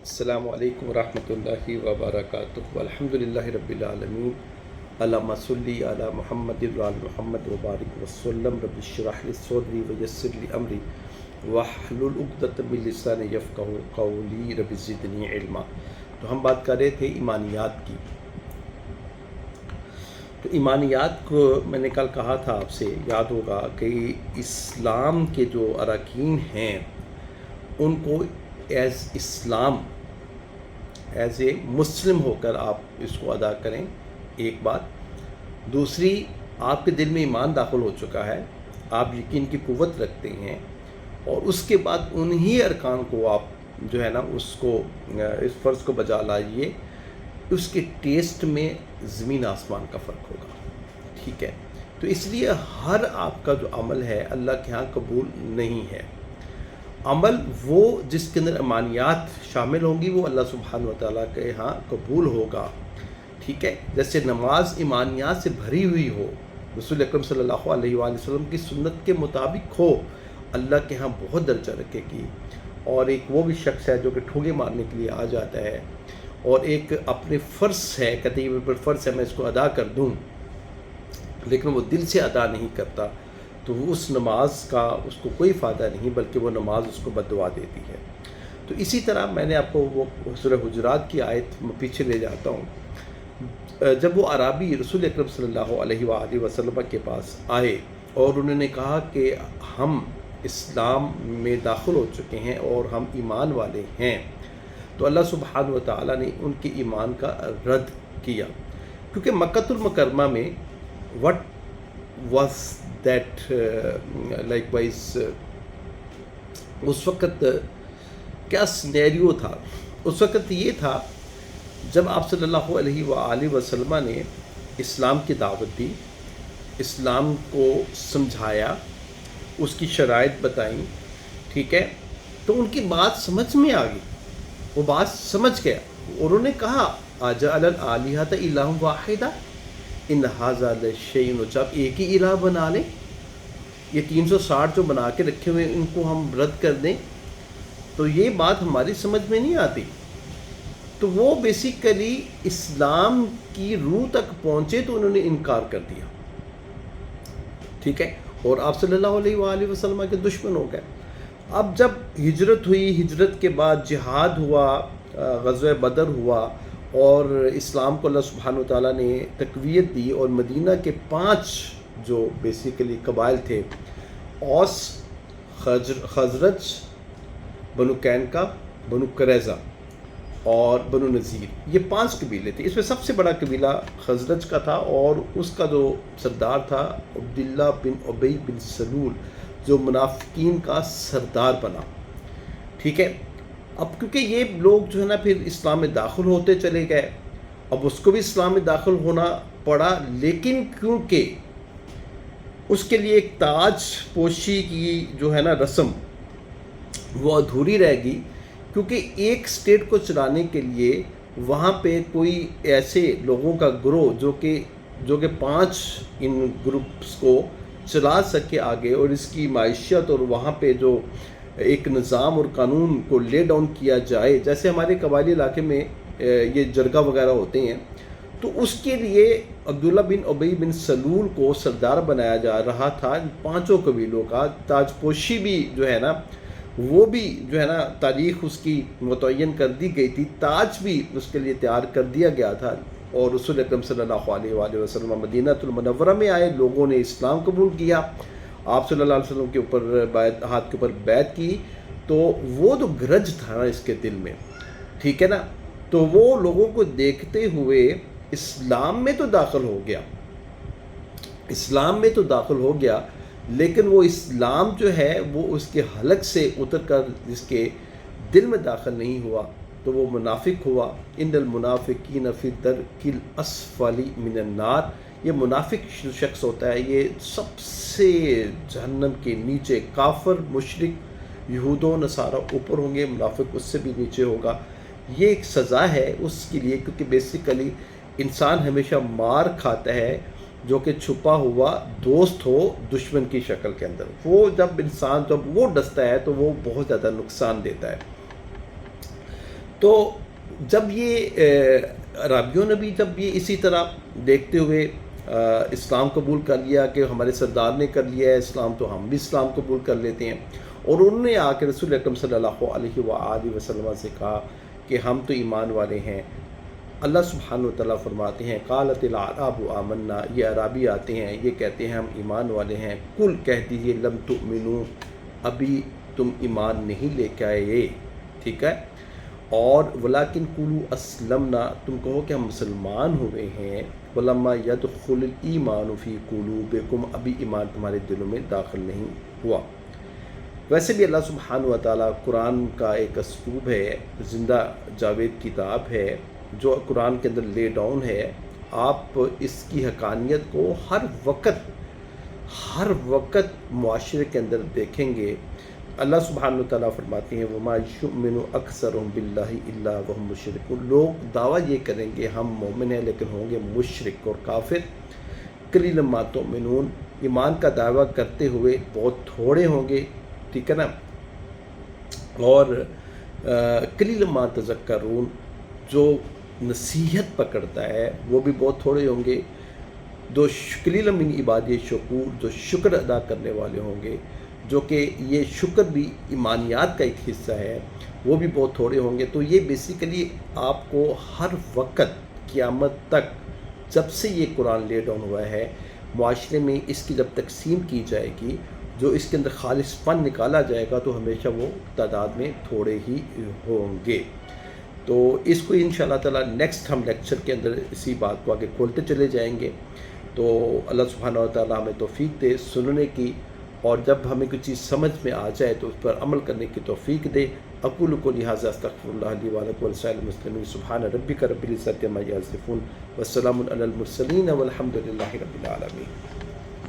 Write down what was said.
السلام علیکم ورحمۃ اللہ وبرکاتہ الحمدللہ رب العالمین اللہم صلی علی محمد وعلی محمد وبارک وسلم رب اشرح لی صدری ویسر لی امری واحلل عقدۃ من لسانی یفقہوا قولی رب زدنی علما۔ تو ہم بات کر رہے تھے ایمانیات کی۔ تو ایمانیات کو میں نے کل کہا تھا، آپ سے یاد ہوگا کہ اسلام کے جو اراکین ہیں ان کو ایز اسلام، ایز اے مسلم ہو کر آپ اس کو ادا کریں، ایک بات۔ دوسری، آپ کے دل میں ایمان داخل ہو چکا ہے، آپ یقین کی قوت رکھتے ہیں، اور اس کے بعد انہی ارکان کو آپ جو ہے نا اس فرض کو بجا لائیے، اس کے ٹیسٹ میں زمین آسمان کا فرق ہوگا، ٹھیک ہے؟ تو اس لیے ہر آپ کا جو عمل ہے اللہ کے ہاں قبول نہیں ہے۔ عمل وہ جس کے اندر ایمانیات شامل ہوں گی وہ اللہ سبحانہ وتعالیٰ کے ہاں قبول ہوگا، ٹھیک ہے؟ جیسے نماز ایمانیات سے بھری ہوئی ہو، رسول اکرم صلی اللہ علیہ وآلہ وسلم کی سنت کے مطابق ہو، اللہ کے ہاں بہت درجہ رکھے گی۔ اور ایک وہ بھی شخص ہے جو کہ ٹھوگے مارنے کے لیے آ جاتا ہے، اور ایک اپنے فرض ہے، کہتے ہیں یہ فرض ہے میں اس کو ادا کر دوں، لیکن وہ دل سے ادا نہیں کرتا، تو اس نماز کا اس کو کوئی فائدہ نہیں، بلکہ وہ نماز اس کو بددعا دیتی ہے۔ تو اسی طرح میں نے آپ کو وہ سورہ حجرات کی آیت میں پیچھے لے جاتا ہوں۔ جب وہ اعرابی رسول اکرم صلی اللہ علیہ وآلہ وسلم کے پاس آئے اور انہوں نے کہا کہ ہم اسلام میں داخل ہو چکے ہیں اور ہم ایمان والے ہیں، تو اللہ سبحانہ وتعالیٰ نے ان کے ایمان کا رد کیا، کیونکہ مکۃ المکرمہ میں what was that likewise اس وقت کیا سینیریو تھا؟ اس وقت یہ تھا جب آپ صلی اللہ علیہ وآلہ وسلم نے اسلام کی دعوت دی، اسلام کو سمجھایا، اس کی شرائط بتائیں، ٹھیک ہے؟ تو ان کی بات سمجھ میں آ گئی، وہ بات سمجھ گیا، اور انہوں نے کہا اجعل الآلہۃ الہا واحدا ان ھذا لشیء عجاب، ایک ہی الہ بنا لیں، یہ 360 جو بنا کے رکھے ہوئے ان کو ہم رد کر دیں، تو یہ بات ہماری سمجھ میں نہیں آتی۔ تو وہ بیسیکلی اسلام کی روح تک پہنچے تو انہوں نے انکار کر دیا، ٹھیک ہے؟ اور آپ صلی اللہ علیہ وآلہ وسلم کے دشمن ہو گئے۔ اب جب ہجرت ہوئی، ہجرت کے بعد جہاد ہوا، غزوہ بدر ہوا، اور اسلام کو اللہ سبحانہ وتعالیٰ نے تقویت دی، اور مدینہ کے 5 جو بیسیکلی قبائل تھے، اوس، خزرج، بنو قینقاع، بنو قریظہ اور بنو نذیر، یہ 5 قبیلے تھے۔ اس میں سب سے بڑا قبیلہ خزرج کا تھا، اور اس کا جو سردار تھا عبداللہ بن ابی بن سلول، جو منافقین کا سردار بنا، ٹھیک ہے؟ اب کیونکہ یہ لوگ جو ہے نا پھر اسلام میں داخل ہوتے چلے گئے، اب اس کو بھی اسلام میں داخل ہونا پڑا، لیکن کیونکہ اس کے لیے ایک تاج پوشی کی جو ہے نا رسم وہ ادھوری رہ گئی، کیونکہ ایک سٹیٹ کو چلانے کے لیے وہاں پہ کوئی ایسے لوگوں کا گروہ جو کہ 5 ان گروپس کو چلا سکے آگے، اور اس کی معیشت اور وہاں پہ جو ایک نظام اور قانون کو لے ڈاؤن کیا جائے، جیسے ہمارے قبائلی علاقے میں یہ جرگہ وغیرہ ہوتے ہیں، تو اس کے لیے عبداللہ بن ابی بن سلول کو سردار بنایا جا رہا تھا ان 5 قبیلوں کا۔ تاج پوشی بھی جو ہے نا وہ بھی جو ہے نا تاریخ اس کی متعین کر دی گئی تھی، تاج بھی اس کے لیے تیار کر دیا گیا تھا، اور رسول اکرم صلی اللہ علیہ وآلہ وسلم مدینہ المنورہ میں آئے، لوگوں نے اسلام قبول کیا، آپ صلی اللہ علیہ وسلم کے اوپر ہاتھ کے اوپر بیعت کی، تو وہ جو گرج تھا نا اس کے دل میں، ٹھیک ہے نا، تو وہ لوگوں کو دیکھتے ہوئے اسلام میں تو داخل ہو گیا، اسلام میں تو داخل ہو گیا، لیکن وہ اسلام جو ہے وہ اس کے حلق سے اتر کر جس کے دل میں داخل نہیں ہوا، تو وہ منافق ہوا۔ ان المنافقین فی الدرک الاسفل من النار، یہ منافق شخص ہوتا ہے، یہ سب سے جہنم کے نیچے، کافر، مشرک، یہود و نصارہ اوپر ہوں گے، منافق اس سے بھی نیچے ہوگا۔ یہ ایک سزا ہے اس کے لیے، کیونکہ بیسیکلی انسان ہمیشہ مار کھاتا ہے جو کہ چھپا ہوا دوست ہو دشمن کی شکل کے اندر، وہ جب انسان جب وہ ڈستا ہے تو وہ بہت زیادہ نقصان دیتا ہے۔ تو جب یہ عرابیوں نے بھی جب یہ اسی طرح دیکھتے ہوئے اسلام قبول کر لیا کہ ہمارے سردار نے کر لیا ہے اسلام تو ہم بھی اسلام قبول کر لیتے ہیں، اور انہوں نے آ کے رسول اکرم صلی اللہ علیہ وآلہ وسلم سے کہا کہ ہم تو ایمان والے ہیں، اللہ سبحانہ وتعالیٰ فرماتے ہیں قالت الاعراب آمنا، یہ عرابی آتے ہیں یہ کہتے ہیں ہم ایمان والے ہیں، کل کہہ دیجیے لم تؤمنو، ابھی تم ایمان نہیں لے کے آئے، ٹھیک ہے، اور ولیکن قولوا اسلمنا، تم کہو کہ ہم مسلمان ہوئے ہیں، ولما يدخل الایمان فی قلوبکم، ابھی ایمان تمہارے دلوں میں داخل نہیں ہوا۔ ویسے بھی اللہ سبحانہ وتعالیٰ قرآن کا ایک اسلوب ہے، زندہ جاوید کتاب ہے جو قرآن کے اندر لے ڈاؤن ہے، آپ اس کی حقانیت کو ہر وقت معاشرے کے اندر دیکھیں گے۔ اللہ سبحانہ وتعالیٰ فرماتے ہیں وَمَا يُؤْمِنُ أَكْثَرُهُم بِاللَّهِ إِلَّا وَهُم مُشْرِكُونَ، لوگ دعویٰ یہ کریں گے ہم مومن ہیں لیکن ہوں گے مشرک اور کافر۔ قَلِيلًا مَا تُؤْمِنُونَ، ایمان کا دعویٰ کرتے ہوئے بہت تھوڑے ہوں گے، ٹھیک ہے نا، اور قَلِيلًا مَا تَذَكَّرُونَ، جو نصیحت پکڑتا ہے وہ بھی بہت تھوڑے ہوں گے۔ دو قلیل من عبادی الشکور، جو شکر ادا کرنے والے ہوں گے، جو کہ یہ شکر بھی ایمانیات کا ایک حصہ ہے، وہ بھی بہت تھوڑے ہوں گے۔ تو یہ بیسیکلی آپ کو ہر وقت قیامت تک جب سے یہ قرآن لے ڈاؤن ہوا ہے، معاشرے میں اس کی جب تقسیم کی جائے گی، جو اس کے اندر خالص فن نکالا جائے گا تو ہمیشہ وہ تعداد میں تھوڑے ہی ہوں گے۔ تو اس کو انشاءاللہ تعالیٰ نیکسٹ ہم لیکچر کے اندر اسی بات کو آگے کھولتے چلے جائیں گے۔ تو اللہ سبحانہ وتعالیٰ ہمیں توفیق دے سننے کی، اور جب ہمیں کوئی چیز سمجھ میں آ جائے تو اس پر عمل کرنے کی توفیق دے۔ اقول قولی ھذا استغفر اللہ لی ولکم ولسائر المسلمین، سبحان ربک رب العزۃ عما یصفون، والسلام علی المرسلین والحمد للہ رب العالمین۔